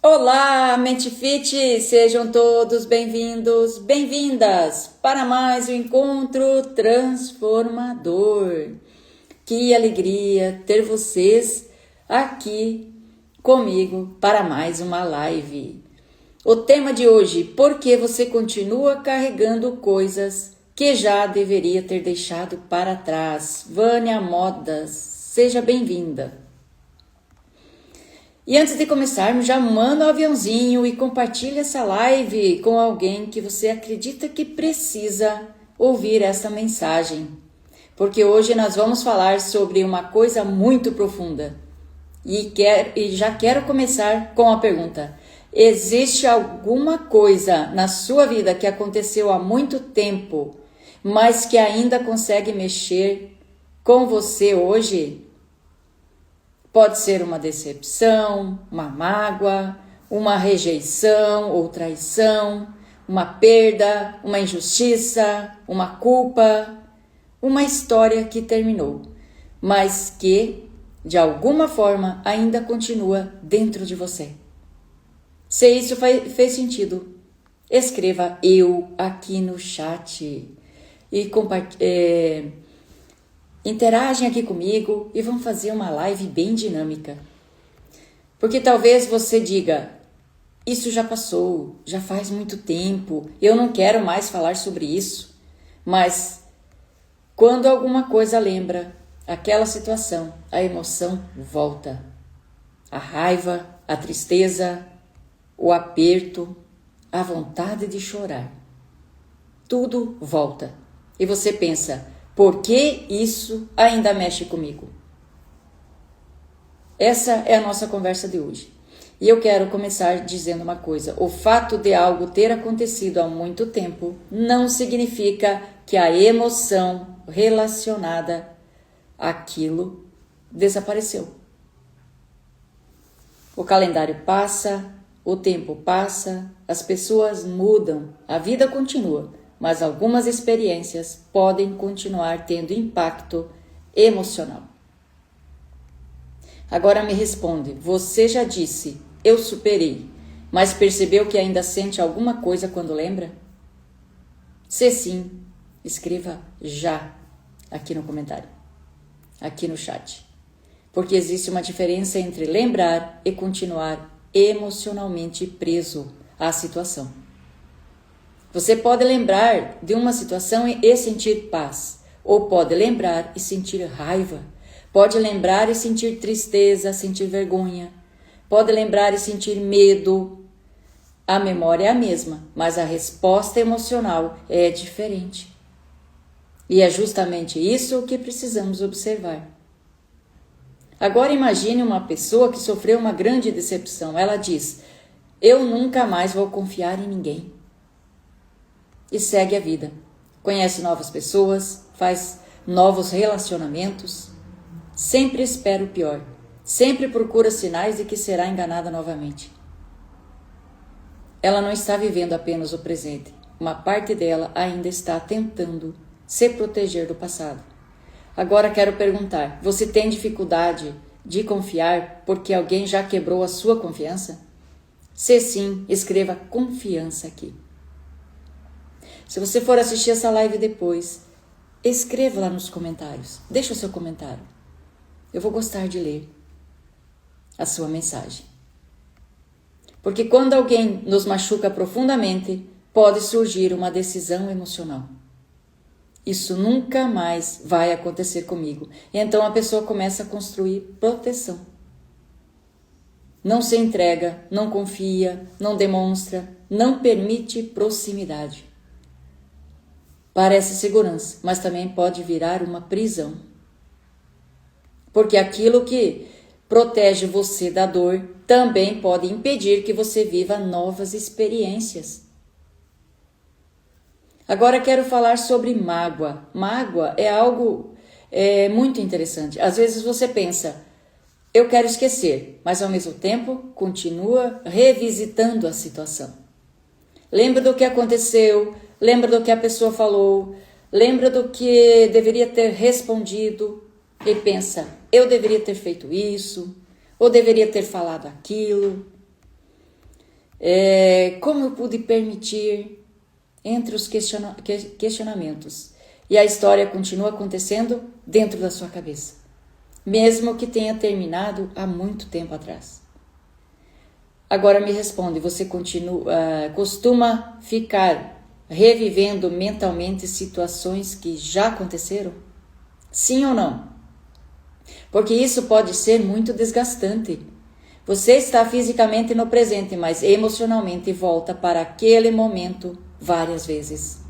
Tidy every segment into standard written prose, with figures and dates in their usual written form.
Olá, Mente Fit! Sejam todos bem-vindos, bem-vindas para mais um encontro transformador. Que alegria ter vocês aqui comigo para mais uma live. O tema de hoje: por que você continua carregando coisas que já deveria ter deixado para trás? Vânia Modas, seja bem-vinda. E antes de começarmos, já manda um aviãozinho e compartilha essa live com alguém que você acredita que precisa ouvir essa mensagem. Porque hoje nós vamos falar sobre uma coisa muito profunda. E já quero começar com a pergunta: existe alguma coisa na sua vida que aconteceu há muito tempo, mas que ainda consegue mexer com você hoje? Pode ser uma decepção, uma mágoa, uma rejeição ou traição, uma perda, uma injustiça, uma culpa, uma história que terminou, mas que, de alguma forma, ainda continua dentro de você. Se isso fez sentido, escreva eu aqui no chat e interagem aqui comigo e vamos fazer uma live bem dinâmica. Porque talvez você diga: isso já passou, já faz muito tempo, eu não quero mais falar sobre isso. Mas quando alguma coisa lembra aquela situação, a emoção volta. A raiva, a tristeza, o aperto, a vontade de chorar. Tudo volta. E você pensa: por que isso ainda mexe comigo? Essa é a nossa conversa de hoje. E eu quero começar dizendo uma coisa: o fato de algo ter acontecido há muito tempo não significa que a emoção relacionada àquilo desapareceu. O calendário passa, o tempo passa, as pessoas mudam, a vida continua. Mas algumas experiências podem continuar tendo impacto emocional. Agora me responde: você já disse, eu superei, mas percebeu que ainda sente alguma coisa quando lembra? Se sim, escreva já aqui no comentário, aqui no chat. Porque existe uma diferença entre lembrar e continuar emocionalmente preso à situação. Você pode lembrar de uma situação e sentir paz, ou pode lembrar e sentir raiva, pode lembrar e sentir tristeza, sentir vergonha, pode lembrar e sentir medo. A memória é a mesma, mas a resposta emocional é diferente. E é justamente isso que precisamos observar. Agora imagine uma pessoa que sofreu uma grande decepção. Ela diz: eu nunca mais vou confiar em ninguém. E segue a vida. Conhece novas pessoas, faz novos relacionamentos, sempre espera o pior, sempre procura sinais de que será enganada novamente. Ela não está vivendo apenas o presente, uma parte dela ainda está tentando se proteger do passado. Agora quero perguntar: você tem dificuldade de confiar porque alguém já quebrou a sua confiança? Se sim, escreva confiança aqui. Se você for assistir essa live depois, escreva lá nos comentários. Deixa o seu comentário. Eu vou gostar de ler a sua mensagem. Porque quando alguém nos machuca profundamente, pode surgir uma decisão emocional. Isso nunca mais vai acontecer comigo. E então a pessoa começa a construir proteção. Não se entrega, não confia, não demonstra, não permite proximidade. Parece segurança, mas também pode virar uma prisão. Porque aquilo que protege você da dor também pode impedir que você viva novas experiências. Agora quero falar sobre mágoa. Mágoa é algo muito interessante. Às vezes você pensa: eu quero esquecer, mas ao mesmo tempo continua revisitando a situação. Lembra do que aconteceu, lembra do que a pessoa falou, lembra do que deveria ter respondido e pensa: eu deveria ter feito isso, ou deveria ter falado aquilo. Como eu pude permitir? Entre os questionamentos. E a história continua acontecendo dentro da sua cabeça, mesmo que tenha terminado há muito tempo atrás. Agora me responde, você costuma ficar revivendo mentalmente situações que já aconteceram? Sim ou não? Porque isso pode ser muito desgastante. Você está fisicamente no presente, mas emocionalmente volta para aquele momento várias vezes.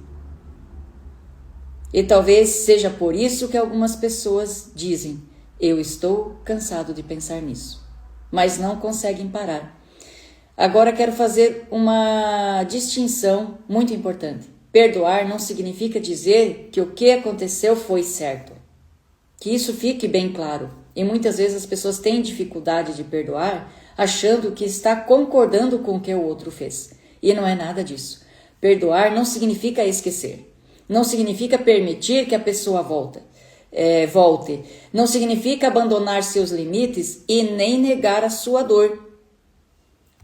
E talvez seja por isso que algumas pessoas dizem: eu estou cansado de pensar nisso, mas não conseguem parar. Agora quero fazer uma distinção muito importante. Perdoar não significa dizer que o que aconteceu foi certo. Que isso fique bem claro. E muitas vezes as pessoas têm dificuldade de perdoar, achando que está concordando com o que o outro fez. E não é nada disso. Perdoar não significa esquecer. Não significa permitir que a pessoa volte. Não significa abandonar seus limites e nem negar a sua dor.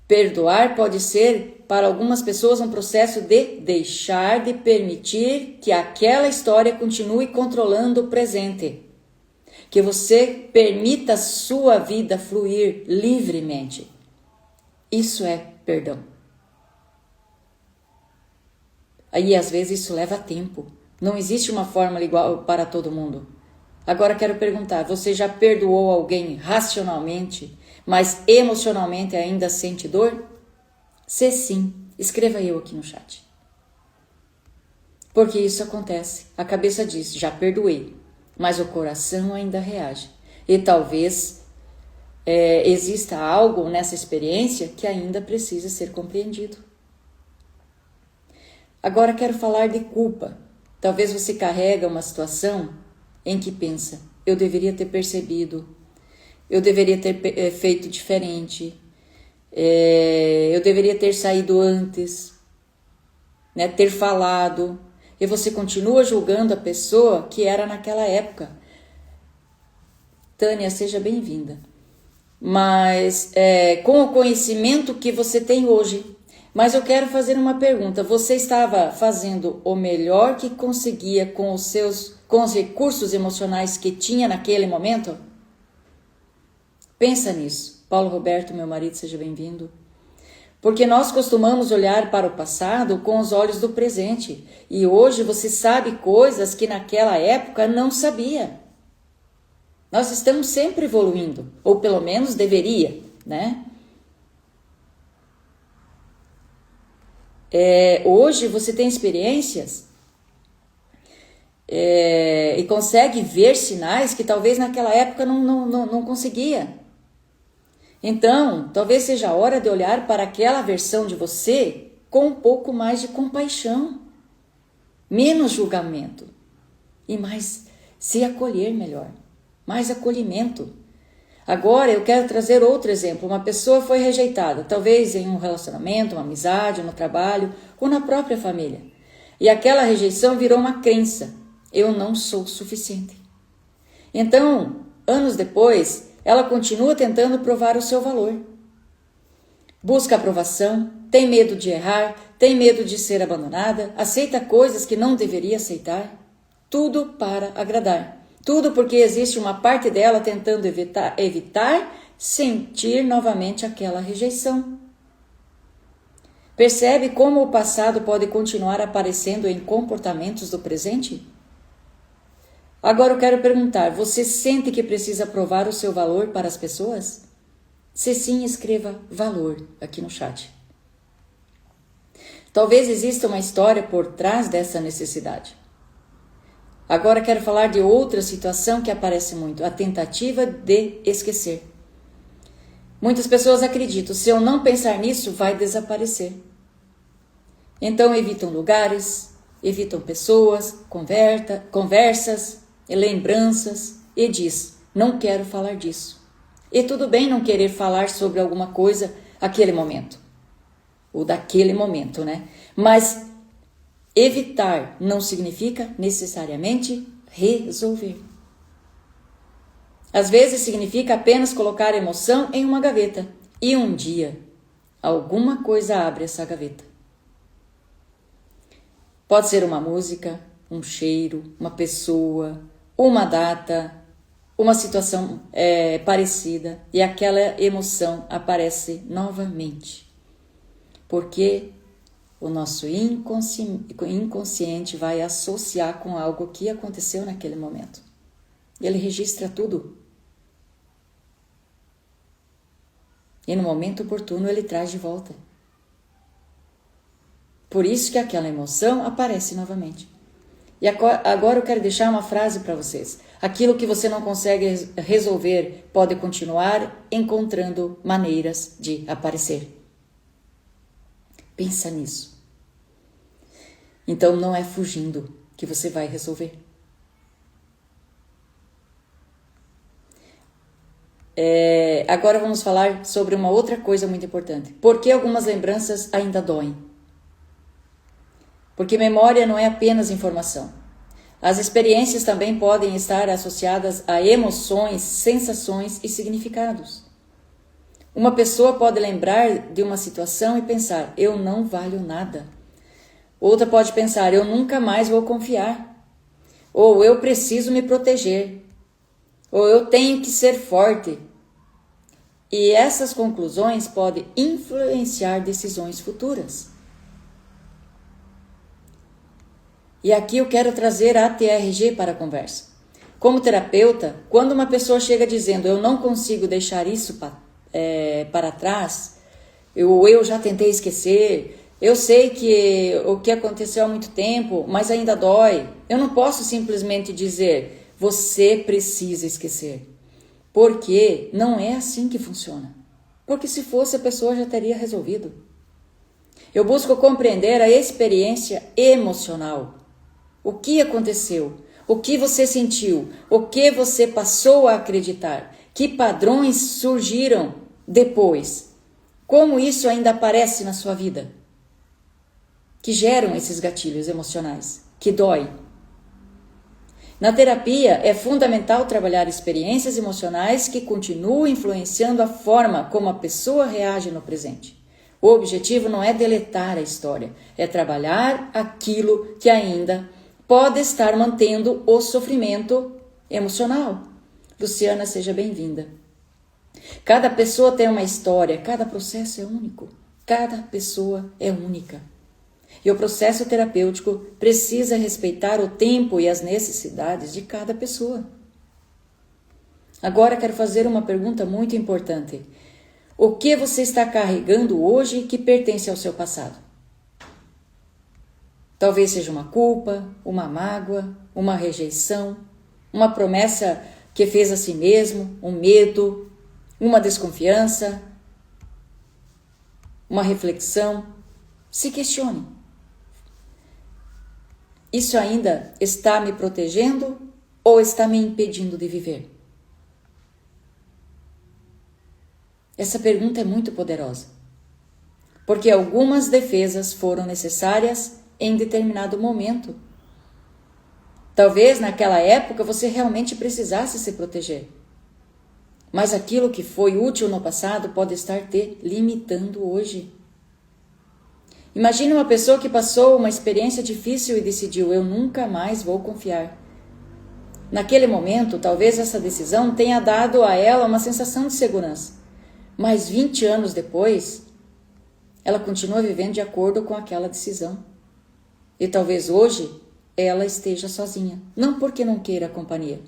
Perdoar pode ser, para algumas pessoas, um processo de deixar de permitir que aquela história continue controlando o presente. Que você permita a sua vida fluir livremente. Isso é perdão. Aí, às vezes, isso leva tempo. Não existe uma fórmula igual para todo mundo. Agora, quero perguntar, você já perdoou alguém racionalmente, mas emocionalmente ainda sente dor? Se sim, escreva eu aqui no chat. Porque isso acontece. A cabeça diz, já perdoei, mas o coração ainda reage. E talvez exista algo nessa experiência que ainda precisa ser compreendido. Agora quero falar de culpa. Talvez você carrega uma situação em que pensa, eu deveria ter percebido, eu deveria ter feito diferente, eu deveria ter saído antes, né, ter falado. E você continua julgando a pessoa que era naquela época. Tânia, seja bem-vinda. Mas com o conhecimento que você tem hoje. Mas eu quero fazer uma pergunta. Você estava fazendo o melhor que conseguia com os recursos emocionais que tinha naquele momento? Pensa nisso. Paulo Roberto, meu marido, seja bem-vindo. Porque nós costumamos olhar para o passado com os olhos do presente. E hoje você sabe coisas que naquela época não sabia. Nós estamos sempre evoluindo. Ou pelo menos deveria, né? Hoje você tem experiências e consegue ver sinais que talvez naquela época não conseguia. Então, talvez seja a hora de olhar para aquela versão de você com um pouco mais de compaixão, menos julgamento e mais se acolher melhor, mais acolhimento. Agora eu quero trazer outro exemplo. Uma pessoa foi rejeitada, talvez em um relacionamento, uma amizade, no trabalho ou na própria família. E aquela rejeição virou uma crença. Eu não sou suficiente. Então, anos depois, ela continua tentando provar o seu valor. Busca aprovação, tem medo de errar, tem medo de ser abandonada, aceita coisas que não deveria aceitar. Tudo para agradar. Tudo porque existe uma parte dela tentando evitar sentir novamente aquela rejeição. Percebe como o passado pode continuar aparecendo em comportamentos do presente? Agora eu quero perguntar, você sente que precisa provar o seu valor para as pessoas? Se sim, escreva valor aqui no chat. Talvez exista uma história por trás dessa necessidade. Agora quero falar de outra situação que aparece muito, a tentativa de esquecer. Muitas pessoas acreditam, se eu não pensar nisso, vai desaparecer. Então evitam lugares, evitam pessoas, conversas, lembranças e diz, não quero falar disso. E tudo bem não querer falar sobre alguma coisa aquele momento, ou daquele momento, né? Mas evitar não significa necessariamente resolver. Às vezes significa apenas colocar a emoção em uma gaveta e um dia alguma coisa abre essa gaveta. Pode ser uma música, um cheiro, uma pessoa, uma data, uma situação parecida, e aquela emoção aparece novamente. Porque o nosso inconsciente vai associar com algo que aconteceu naquele momento. Ele registra tudo. E no momento oportuno ele traz de volta. Por isso que aquela emoção aparece novamente. E agora eu quero deixar uma frase para vocês. Aquilo que você não consegue resolver pode continuar encontrando maneiras de aparecer. Pensa nisso. Então não é fugindo que você vai resolver. Agora vamos falar sobre uma outra coisa muito importante. Por que algumas lembranças ainda doem? Porque memória não é apenas informação. As experiências também podem estar associadas a emoções, sensações e significados. Uma pessoa pode lembrar de uma situação e pensar, eu não valho nada. Outra pode pensar, eu nunca mais vou confiar. Ou eu preciso me proteger. Ou eu tenho que ser forte. E essas conclusões podem influenciar decisões futuras. E aqui eu quero trazer a TRG para a conversa. Como terapeuta, quando uma pessoa chega dizendo eu não consigo deixar isso para trás, eu já tentei esquecer, eu sei que o que aconteceu há muito tempo, mas ainda dói. Eu não posso simplesmente dizer você precisa esquecer. Porque não é assim que funciona. Porque se fosse a pessoa já teria resolvido. Eu busco compreender a experiência emocional. O que aconteceu? O que você sentiu? O que você passou a acreditar? Que padrões surgiram depois? Como isso ainda aparece na sua vida? Que geram esses gatilhos emocionais, que dói. Na terapia, é fundamental trabalhar experiências emocionais que continuam influenciando a forma como a pessoa reage no presente. O objetivo não é deletar a história, é trabalhar aquilo que ainda pode estar mantendo o sofrimento emocional. Luciana, seja bem-vinda. Cada pessoa tem uma história, cada processo é único. Cada pessoa é única. E o processo terapêutico precisa respeitar o tempo e as necessidades de cada pessoa. Agora quero fazer uma pergunta muito importante. O que você está carregando hoje que pertence ao seu passado? Talvez seja uma culpa, uma mágoa, uma rejeição, uma promessa que fez a si mesmo, um medo, uma desconfiança, uma reflexão. Se questione. Isso ainda está me protegendo ou está me impedindo de viver? Essa pergunta é muito poderosa, porque algumas defesas foram necessárias em determinado momento. Talvez naquela época você realmente precisasse se proteger, mas aquilo que foi útil no passado pode estar te limitando hoje. Imagine uma pessoa que passou uma experiência difícil e decidiu, eu nunca mais vou confiar. Naquele momento, talvez essa decisão tenha dado a ela uma sensação de segurança. Mas 20 anos depois, ela continua vivendo de acordo com aquela decisão. E talvez hoje ela esteja sozinha. Não porque não queira a companhia,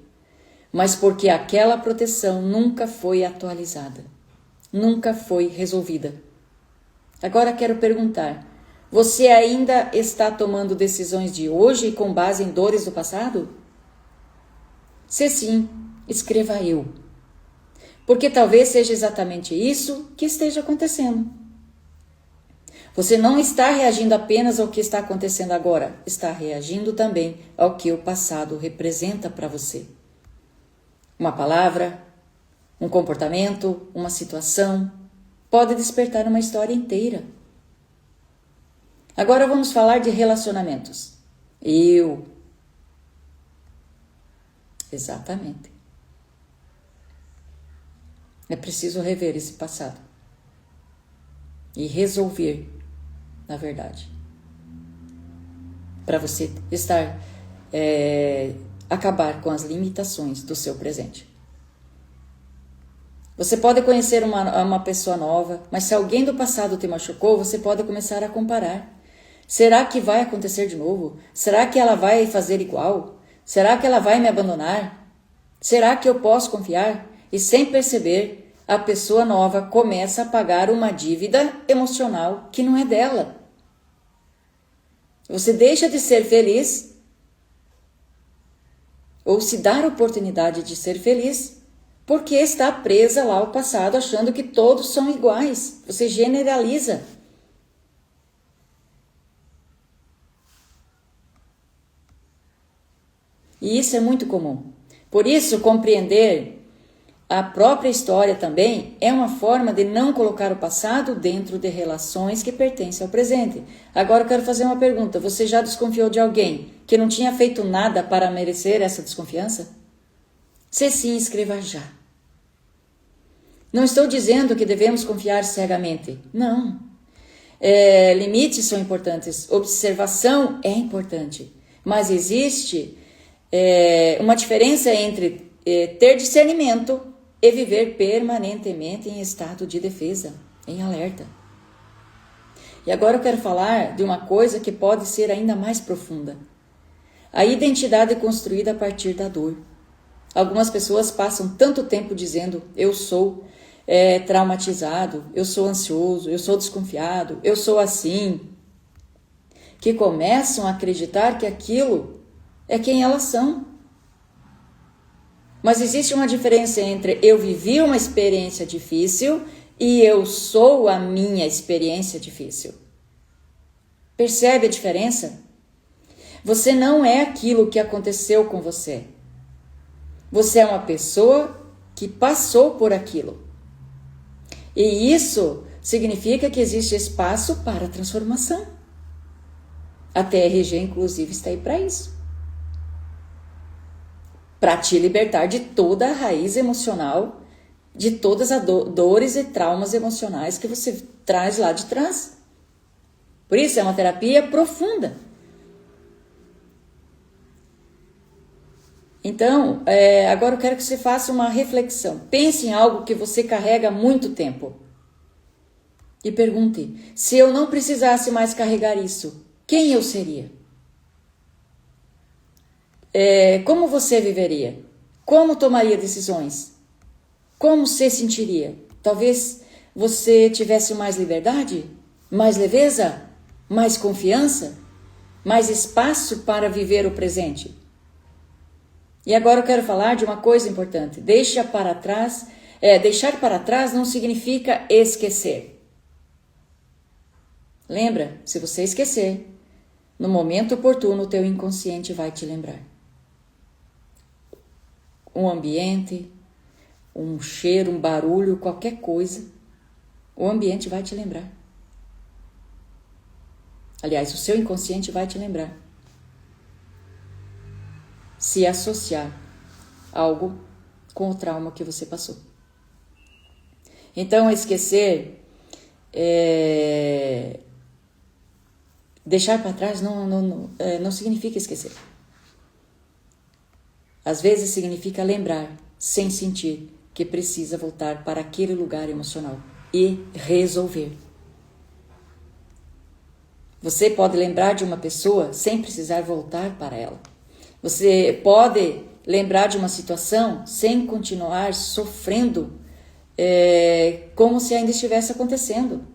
mas porque aquela proteção nunca foi atualizada. Nunca foi resolvida. Agora quero perguntar, você ainda está tomando decisões de hoje com base em dores do passado? Se sim, escreva eu. Porque talvez seja exatamente isso que esteja acontecendo. Você não está reagindo apenas ao que está acontecendo agora, está reagindo também ao que o passado representa para você. Uma palavra, um comportamento, uma situação, pode despertar uma história inteira. Agora vamos falar de relacionamentos. Exatamente. É preciso rever esse passado. e resolver, na verdade. Para você acabar com as limitações do seu presente. Você pode conhecer uma pessoa nova, mas se alguém do passado te machucou, você pode começar a comparar. Será que vai acontecer de novo? Será que ela vai fazer igual? Será que ela vai me abandonar? Será que eu posso confiar? E sem perceber, a pessoa nova começa a pagar uma dívida emocional que não é dela. Você deixa de ser feliz ou se dar a oportunidade de ser feliz porque está presa lá ao passado achando que todos são iguais. Você generaliza. E isso é muito comum. Por isso, compreender a própria história também é uma forma de não colocar o passado dentro de relações que pertencem ao presente. Agora eu quero fazer uma pergunta. Você já desconfiou de alguém que não tinha feito nada para merecer essa desconfiança? Se sim, escreva já. Não estou dizendo que devemos confiar cegamente. Não. Limites são importantes. Observação é importante. Mas existe uma diferença entre ter discernimento e viver permanentemente em estado de defesa, em alerta. E agora eu quero falar de uma coisa que pode ser ainda mais profunda. A identidade construída a partir da dor. Algumas pessoas passam tanto tempo dizendo, eu sou traumatizado, eu sou ansioso, eu sou desconfiado, eu sou assim, que começam a acreditar que aquilo é quem elas são. Mas existe uma diferença entre eu vivi uma experiência difícil e eu sou a minha experiência difícil. Percebe a diferença? Você não é aquilo que aconteceu com você. Você é uma pessoa que passou por aquilo. E isso significa que existe espaço para transformação. A TRG, inclusive, está aí para isso. Para te libertar de toda a raiz emocional, de todas as dores e traumas emocionais que você traz lá de trás. Por isso, é uma terapia profunda. Então, agora eu quero que você faça uma reflexão. Pense em algo que você carrega há muito tempo. E pergunte, se eu não precisasse mais carregar isso, quem eu seria? Como você viveria? Como tomaria decisões? Como se sentiria? Talvez você tivesse mais liberdade, mais leveza, mais confiança, mais espaço para viver o presente. E agora eu quero falar de uma coisa importante. Deixar para trás não significa esquecer. Lembra, se você esquecer, no momento oportuno o teu inconsciente vai te lembrar. Um ambiente, um cheiro, um barulho, qualquer coisa, o ambiente vai te lembrar. Aliás, o seu inconsciente vai te lembrar. Se associar algo com o trauma que você passou. Então, esquecer, deixar para trás não significa esquecer. Às vezes significa lembrar, sem sentir, que precisa voltar para aquele lugar emocional e resolver. Você pode lembrar de uma pessoa sem precisar voltar para ela. Você pode lembrar de uma situação sem continuar sofrendo como se ainda estivesse acontecendo.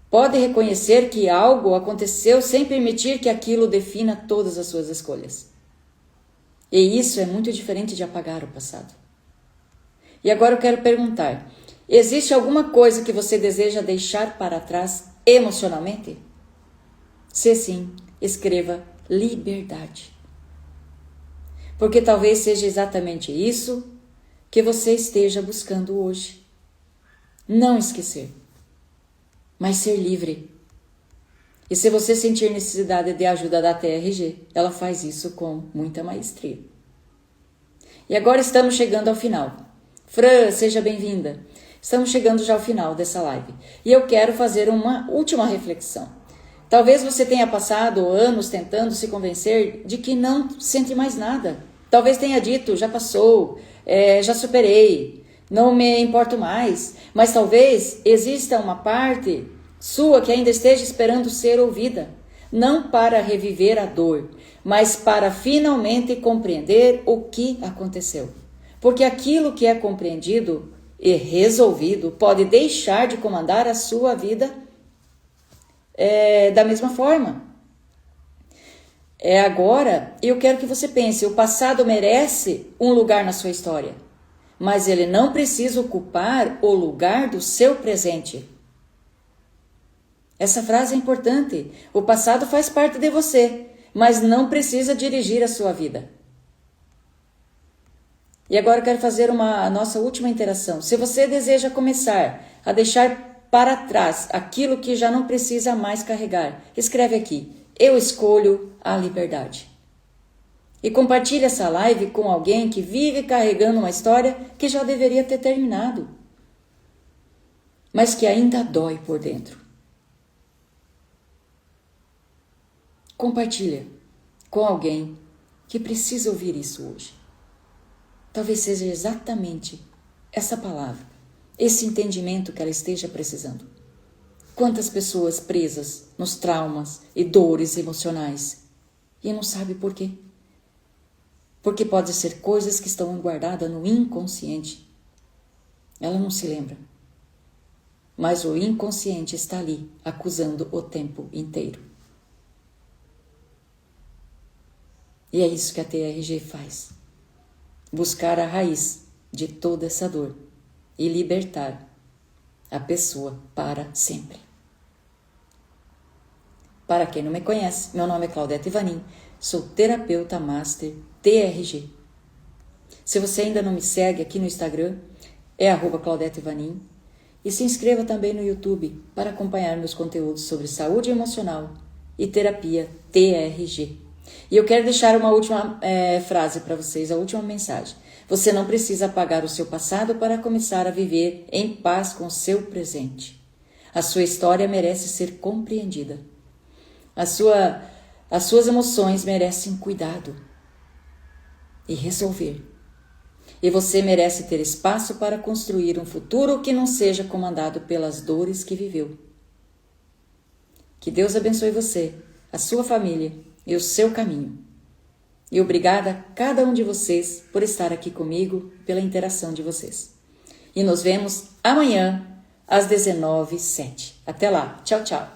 Pode reconhecer que algo aconteceu sem permitir que aquilo defina todas as suas escolhas. E isso é muito diferente de apagar o passado. E agora eu quero perguntar, existe alguma coisa que você deseja deixar para trás emocionalmente? Se sim, escreva liberdade. Porque talvez seja exatamente isso que você esteja buscando hoje. Não esquecer, mas ser livre. E se você sentir necessidade de ajuda da TRG, ela faz isso com muita maestria. E agora estamos chegando ao final. Fran, seja bem-vinda. Estamos chegando já ao final dessa live. E eu quero fazer uma última reflexão. Talvez você tenha passado anos tentando se convencer de que não sente mais nada. Talvez tenha dito, já passou, já superei, não me importo mais. Mas talvez exista uma parte sua que ainda esteja esperando ser ouvida. Não para reviver a dor, mas para finalmente compreender o que aconteceu. Porque aquilo que é compreendido e resolvido pode deixar de comandar a sua vida da mesma forma. Agora, eu quero que você pense, o passado merece um lugar na sua história, mas ele não precisa ocupar o lugar do seu presente. Essa frase é importante. O passado faz parte de você, mas não precisa dirigir a sua vida. E agora eu quero fazer a nossa última interação. Se você deseja começar a deixar para trás aquilo que já não precisa mais carregar, escreve aqui: eu escolho a liberdade. E compartilhe essa live com alguém que vive carregando uma história que já deveria ter terminado, mas que ainda dói por dentro. Compartilha com alguém que precisa ouvir isso hoje. Talvez seja exatamente essa palavra, esse entendimento que ela esteja precisando. Quantas pessoas presas nos traumas e dores emocionais e não sabe por quê? Porque pode ser coisas que estão guardadas no inconsciente. Ela não se lembra. Mas o inconsciente está ali, acusando o tempo inteiro. E é isso que a TRG faz. Buscar a raiz de toda essa dor e libertar a pessoa para sempre. Para quem não me conhece, meu nome é Claudete Vanin, sou terapeuta master TRG. Se você ainda não me segue aqui no Instagram, é @Claudete Vanin, e se inscreva também no YouTube para acompanhar meus conteúdos sobre saúde emocional e terapia TRG. E eu quero deixar uma última frase para vocês, a última mensagem. Você não precisa apagar o seu passado para começar a viver em paz com o seu presente. A sua história merece ser compreendida. As suas emoções merecem cuidado e resolver. E você merece ter espaço para construir um futuro que não seja comandado pelas dores que viveu. Que Deus abençoe você, a sua família e o seu caminho. E obrigada a cada um de vocês por estar aqui comigo, pela interação de vocês. E nos vemos amanhã às 19h07. Até lá. Tchau, tchau.